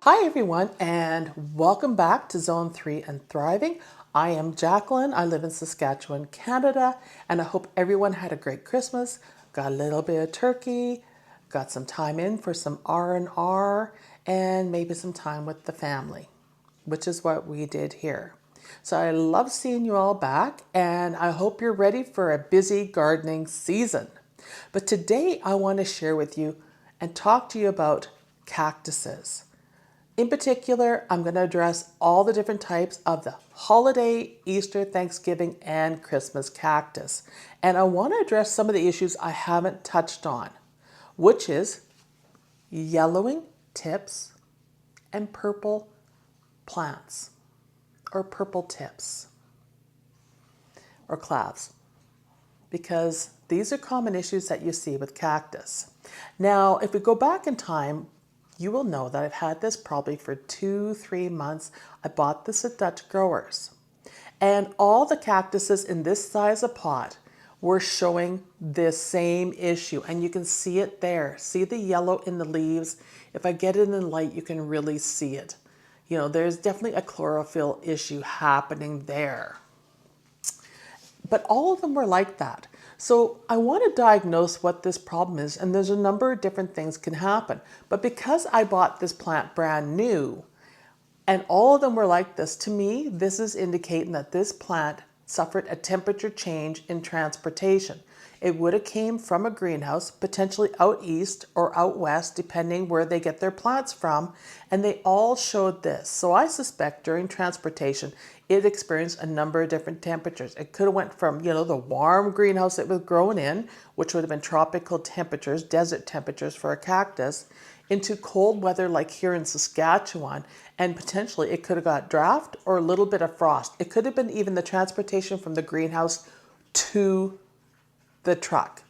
Hi everyone, and welcome back to Zone 3 and Thriving. I am Jacqueline. I live in Saskatchewan, Canada, and I hope everyone had a great Christmas, got a little bit of turkey, got some time in for some R&R, and maybe some time with the family, which is what we did here. So I love seeing you all back, and I hope you're ready for a busy gardening season. But today I want to share with you and talk to you about cactuses. In particular, I'm going to address all the different types of the holiday, Easter, Thanksgiving, and Christmas cactus. And I want to address some of the issues I haven't touched on, which is yellowing tips and purple plants, or purple tips, or clavs, because these are common issues that you see with cactus. Now, if we go back in time, you will know that I've had this probably for 2-3 months. I bought this at Dutch Growers. And all the cactuses in this size of pot were showing this same issue. And you can see it there. See the yellow in the leaves? If I get it in the light, you can really see it. You know, there's definitely a chlorophyll issue happening there. But all of them were like that. So I want to diagnose what this problem is, and there's a number of different things can happen. But because I bought this plant brand new, and all of them were like this, to me, this is indicating that this plant suffered a temperature change in transportation. It would have came from a greenhouse, potentially out east or out west, depending where they get their plants from, and they all showed this. So I suspect during transportation, it experienced a number of different temperatures. It could have went from, the warm greenhouse it was grown in, which would have been tropical temperatures, desert temperatures for a cactus, into cold weather like here in Saskatchewan, and potentially it could have got draft or a little bit of frost. It could have been even the transportation from the greenhouse to the truck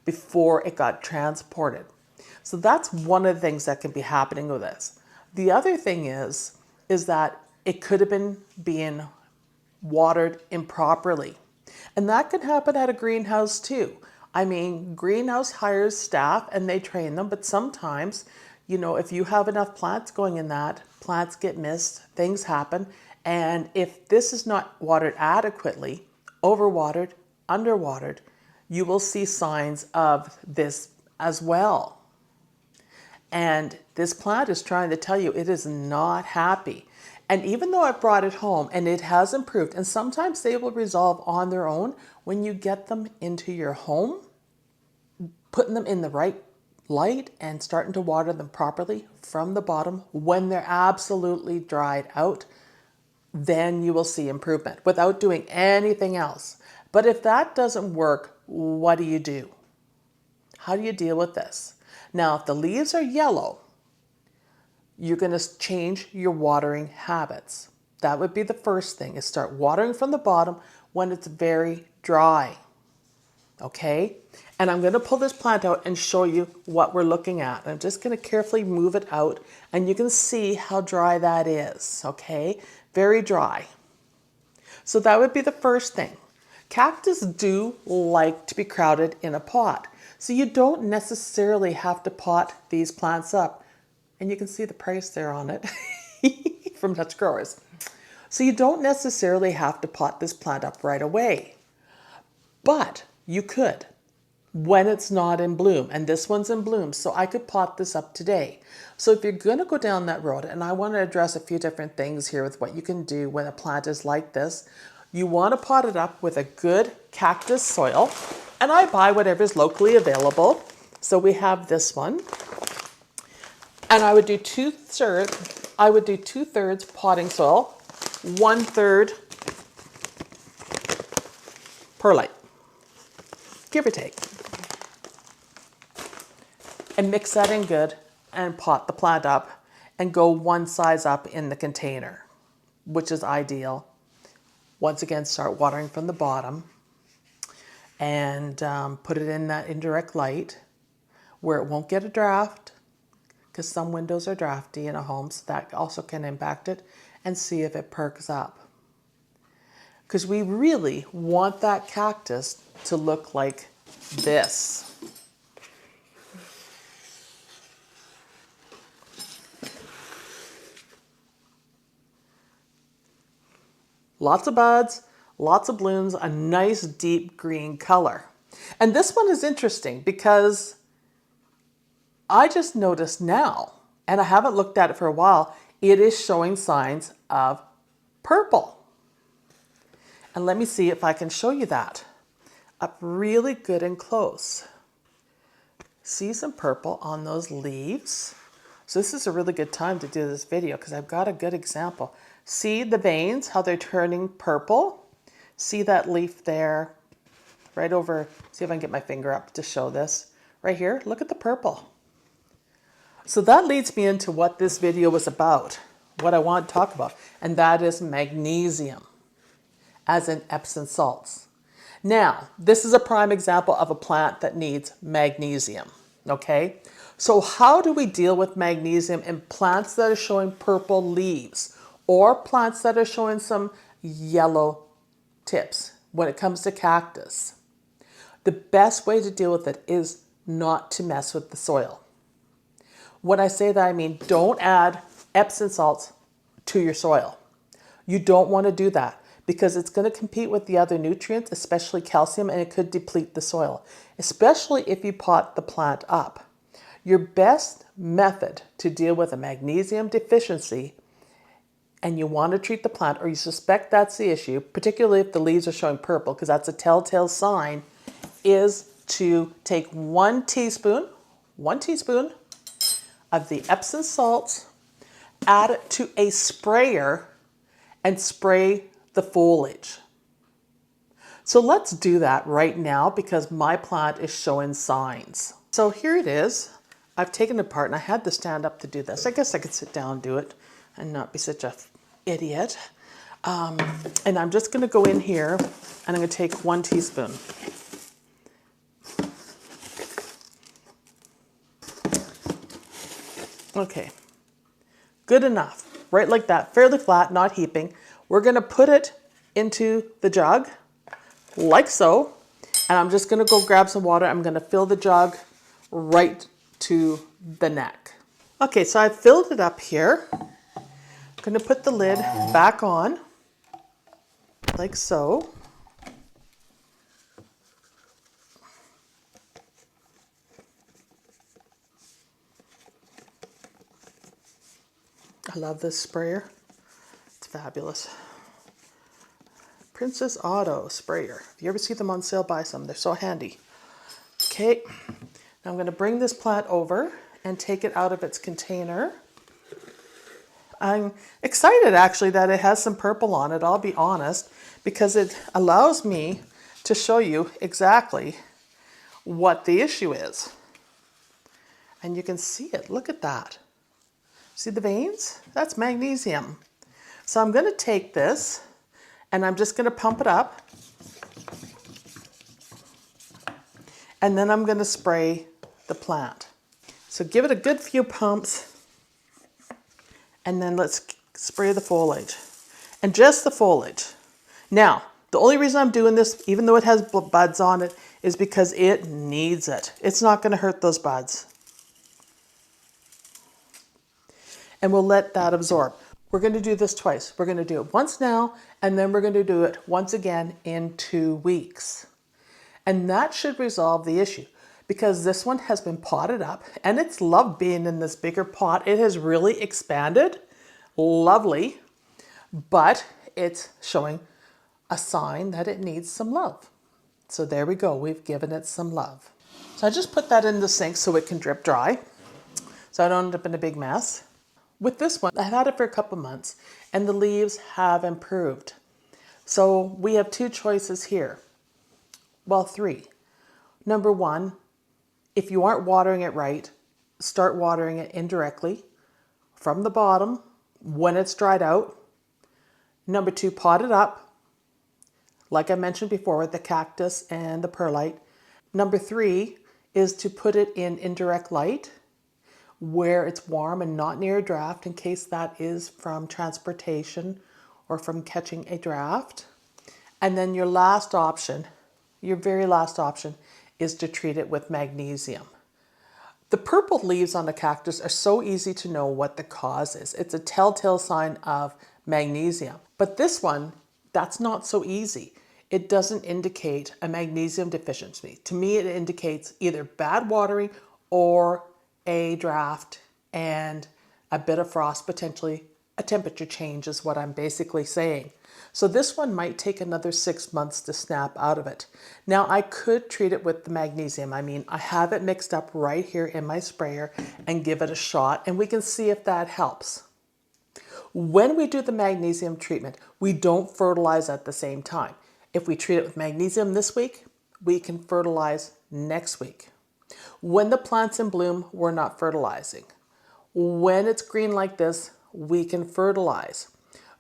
before it got transported. So that's one of the things that can be happening with this. The other thing is that it could have been being watered improperly. And that can happen at a greenhouse too. I mean, greenhouse hires staff and they train them, but sometimes, if you have enough plants going in that, plants get missed, things happen. And if this is not watered adequately, overwatered, underwatered, you will see signs of this as well. And this plant is trying to tell you it is not happy. And even though I brought it home and it has improved, and sometimes they will resolve on their own when you get them into your home, putting them in the right light and starting to water them properly from the bottom when they're absolutely dried out, then you will see improvement without doing anything else. But if that doesn't work, what do you do? How do you deal with this? Now, if the leaves are yellow, you're going to change your watering habits. That would be the first thing, is start watering from the bottom when it's very dry. Okay? And I'm going to pull this plant out and show you what we're looking at. I'm just going to carefully move it out, and you can see how dry that is. Okay? Very dry. So that would be the first thing. Cactus do like to be crowded in a pot. So you don't necessarily have to pot these plants up. And you can see the price there on it from Dutch Growers. So you don't necessarily have to pot this plant up right away. But you could when it's not in bloom. And this one's in bloom, so I could pot this up today. So if you're going to go down that road, and I want to address a few different things here with what you can do when a plant is like this, you want to pot it up with a good cactus soil. And I buy whatever is locally available. So we have this one. And I would do two-thirds potting soil, 1/3 perlite, give or take. And mix that in good and pot the plant up and go one size up in the container, which is ideal. Once again, start watering from the bottom and put it in that indirect light where it won't get a draft, because some windows are drafty in a home, so that also can impact it, and see if it perks up. Because we really want that cactus to look like this. Lots of buds, lots of blooms, a nice deep green color. And this one is interesting because I just noticed now, and I haven't looked at it for a while, it is showing signs of purple. And let me see if I can show you that up really good and close. See some purple on those leaves. So this is a really good time to do this video because I've got a good example. See the veins, how they're turning purple? See that leaf there? Right over, see if I can get my finger up to show this. Right here, look at the purple. So that leads me into what this video was about, what I want to talk about, and that is magnesium, as in Epsom salts. Now, this is a prime example of a plant that needs magnesium, okay? So how do we deal with magnesium in plants that are showing purple leaves or plants that are showing some yellow tips when it comes to cactus? The best way to deal with it is not to mess with the soil. When I say that, I mean don't add Epsom salts to your soil. You don't want to do that because it's going to compete with the other nutrients, especially calcium, and it could deplete the soil, especially if you pot the plant up. Your best method to deal with a magnesium deficiency, and you want to treat the plant or you suspect that's the issue, particularly if the leaves are showing purple, because that's a telltale sign, is to take 1 teaspoon of the Epsom salts, add it to a sprayer, and spray the foliage. So let's do that right now because my plant is showing signs. So here it is. I've taken it apart and I had to stand up to do this. I guess I could sit down and do it and not be such an idiot. And I'm just going to go in here and I'm going to take 1 teaspoon. Okay, good enough, right like that, fairly flat, not heaping. We're gonna put it into the jug, like so, and I'm just gonna go grab some water. I'm gonna fill the jug right to the neck. Okay, so I've filled it up here. I'm gonna put the lid back on, like so. I love this sprayer. It's fabulous. Princess Auto sprayer. If you ever see them on sale, buy some. They're so handy. Okay, now I'm going to bring this plant over and take it out of its container. I'm excited actually that it has some purple on it, I'll be honest, because it allows me to show you exactly what the issue is. And you can see it. Look at that. See the veins? That's magnesium. So I'm going to take this and I'm just going to pump it up. And then I'm going to spray the plant. So give it a good few pumps and then let's spray the foliage. And just the foliage. Now, the only reason I'm doing this, even though it has buds on it, is because it needs it. It's not going to hurt those buds. And we'll let that absorb. We're going to do this twice. We're going to do it once now, and then we're going to do it once again in 2 weeks. And that should resolve the issue because this one has been potted up and it's loved being in this bigger pot. It has really expanded, lovely, but it's showing a sign that it needs some love. So there we go. We've given it some love. So I just put that in the sink so it can drip dry so I don't end up in a big mess. With this one, I've had it for a couple months and the leaves have improved. So we have 2 choices here. Well, 3. Number 1, if you aren't watering it right, start watering it indirectly from the bottom when it's dried out. Number 2, pot it up, like I mentioned before with the cactus and the perlite. Number 3 is to put it in indirect light where it's warm and not near a draft in case that is from transportation or from catching a draft. And then your last option, your very last option, is to treat it with magnesium. The purple leaves on the cactus are so easy to know what the cause is. It's a telltale sign of magnesium. But this one That's not so easy. It doesn't indicate a magnesium deficiency. To me, it indicates either bad watering or a draft and a bit of frost, potentially a temperature change is what I'm basically saying. So this one might take another 6 months to snap out of it. Now I could treat it with the magnesium. I mean, I have it mixed up right here in my sprayer and give it a shot, and we can see if that helps. When we do the magnesium treatment, we don't fertilize at the same time. If we treat it with magnesium this week, we can fertilize next week. When the plant's in bloom, we're not fertilizing. When it's green like this, we can fertilize.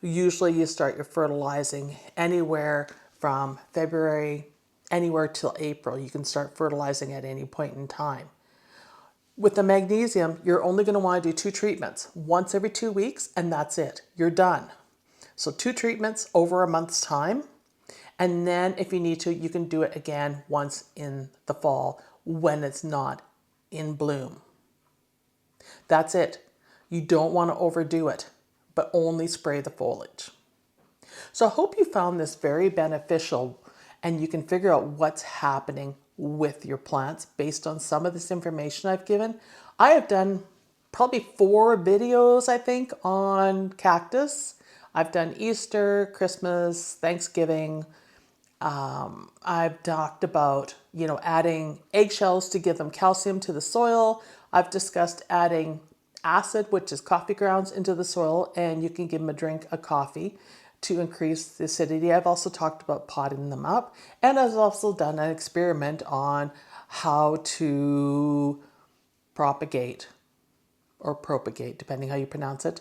Usually you start your fertilizing anywhere from February, anywhere till April. You can start fertilizing at any point in time. With the magnesium, you're only going to want to do 2 treatments, once every 2 weeks, and that's it. You're done. So 2 treatments over a month's time. And then if you need to, you can do it again once in the fall when it's not in bloom. That's it. You don't want to overdo it, but only spray the foliage. So I hope you found this very beneficial and you can figure out what's happening with your plants based on some of this information I've given. I have done probably 4 videos, I think, on cactus. I've done Easter, Christmas, Thanksgiving. I've talked about, adding eggshells to give them calcium to the soil. I've discussed adding acid, which is coffee grounds, into the soil, and you can give them a drink of coffee to increase the acidity. I've also talked about potting them up, and I've also done an experiment on how to propagate or propagate, depending how you pronounce it,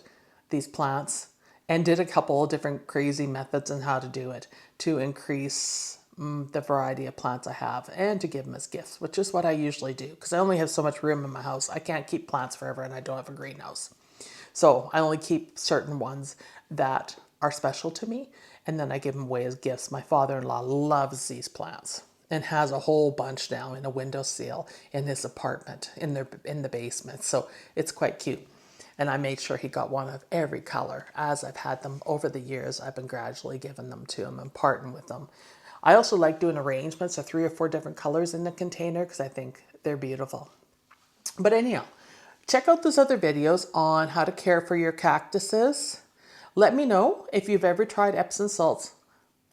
these plants, and did a couple of different crazy methods on how to do it to increase the variety of plants I have and to give them as gifts, which is what I usually do because I only have so much room in my house. I can't keep plants forever and I don't have a greenhouse. So I only keep certain ones that are special to me, and then I give them away as gifts. My father-in-law loves these plants and has a whole bunch now in a windowsill in his apartment in the basement. So it's quite cute. And I made sure he got one of every color. As I've had them over the years, I've been gradually giving them to him and parting with them. I also like doing arrangements of 3 or 4 different colors in the container because I think they're beautiful. But anyhow, check out those other videos on how to care for your cactuses. Let me know if you've ever tried Epsom salts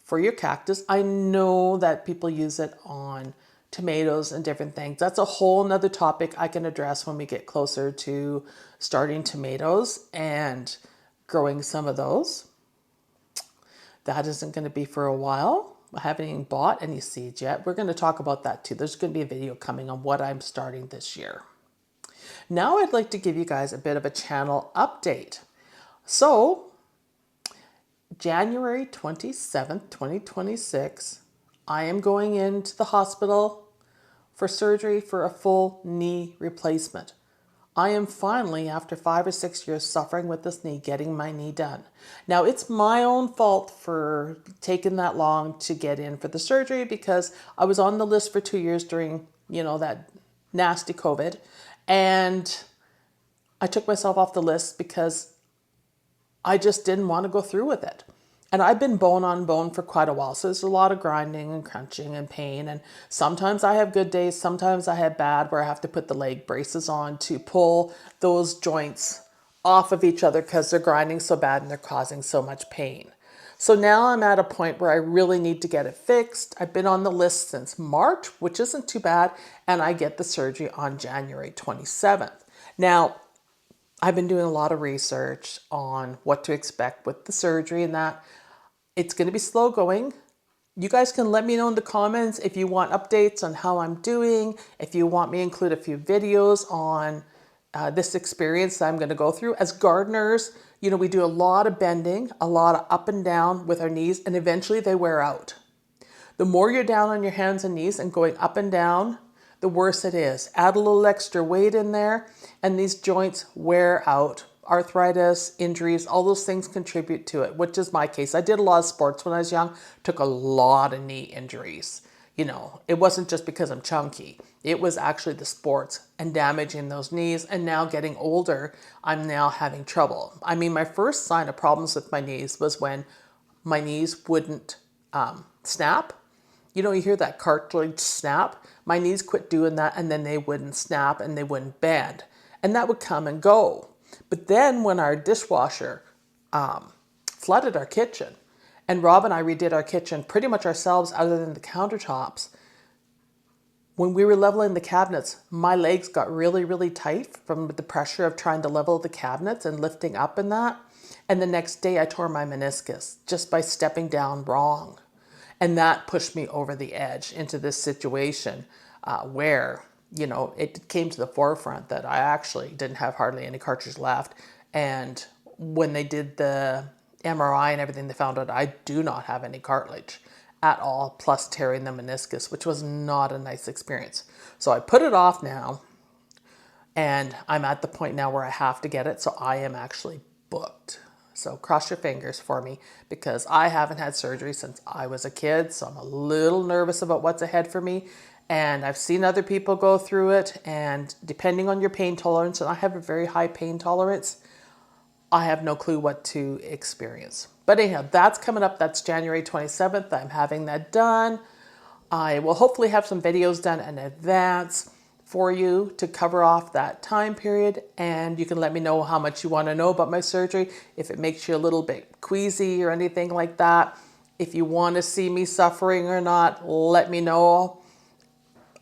for your cactus. I know that people use it on tomatoes and different things. That's a whole nother topic I can address when we get closer to starting tomatoes and growing some of those. That isn't going to be for a while. I haven't even bought any seeds yet. We're going to talk about that too. There's going to be a video coming on what I'm starting this year. Now I'd like to give you guys a bit of a channel update. So January 27th, 2026, I am going into the hospital for surgery for a full knee replacement. I am finally, after 5 or 6 years suffering with this knee, getting my knee done. Now, it's my own fault for taking that long to get in for the surgery because I was on the list for 2 years during, that nasty COVID. And I took myself off the list because I just didn't want to go through with it. And I've been bone on bone for quite a while. So there's a lot of grinding and crunching and pain. And sometimes I have good days. Sometimes I have bad where I have to put the leg braces on to pull those joints off of each other because they're grinding so bad and they're causing so much pain. So now I'm at a point where I really need to get it fixed. I've been on the list since March, which isn't too bad. And I get the surgery on January 27th. Now, I've been doing a lot of research on what to expect with the surgery and that. It's going to be slow going. You guys can let me know in the comments if you want updates on how I'm doing, if you want me to include a few videos on this experience that I'm going to go through. As gardeners, we do a lot of bending, a lot of up and down with our knees, and eventually they wear out. The more you're down on your hands and knees and going up and down, the worse it is. Add a little extra weight in there, and these joints wear out. Arthritis, injuries, all those things contribute to it, which is my case. I did a lot of sports when I was young, took a lot of knee injuries. It wasn't just because I'm chunky. It was actually the sports and damaging those knees. And now getting older, I'm now having trouble. I mean, my first sign of problems with my knees was when my knees wouldn't snap. You know, you hear that cartilage snap. My knees quit doing that, and then they wouldn't snap and they wouldn't bend. And that would come and go. But then when our dishwasher flooded our kitchen, and Rob and I redid our kitchen pretty much ourselves other than the countertops, when we were leveling the cabinets, my legs got really, really tight from the pressure of trying to level the cabinets and lifting up in that. And the next day I tore my meniscus just by stepping down wrong. And that pushed me over the edge into this situation where, you know, it came to the forefront that I actually didn't have hardly any cartilage left. And when they did the MRI and everything, they found out I do not have any cartilage at all, plus tearing the meniscus, which was not a nice experience. So I put it off now, and I'm at the point now where I have to get it. So I am actually booked. So cross your fingers for me, because I haven't had surgery since I was a kid. So I'm a little nervous about what's ahead for me. And I've seen other people go through it, and depending on your pain tolerance, and I have a very high pain tolerance, I have no clue what to experience. But anyhow, that's coming up. That's January 27th. I'm having that done. I will hopefully have some videos done in advance for you to cover off that time period. And you can let me know how much you want to know about my surgery. If it makes you a little bit queasy or anything like that. If you want to see me suffering or not, let me know.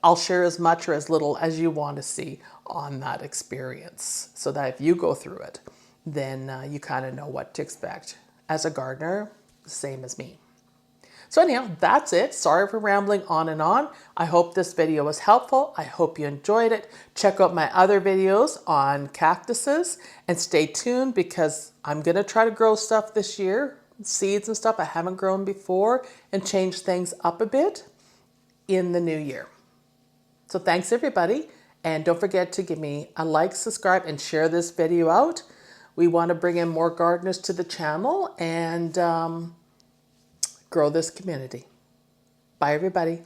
I'll share as much or as little as you want to see on that experience, so that if you go through it, then you kind of know what to expect. As a gardener, same as me. So anyhow, that's it. Sorry for rambling on and on. I hope this video was helpful. I hope you enjoyed it. Check out my other videos on cactuses and stay tuned, because I'm going to try to grow stuff this year, seeds and stuff I haven't grown before, and change things up a bit in the new year. So thanks everybody. And don't forget to give me a like, subscribe, and share this video out. We want to bring in more gardeners to the channel and grow this community. Bye, everybody.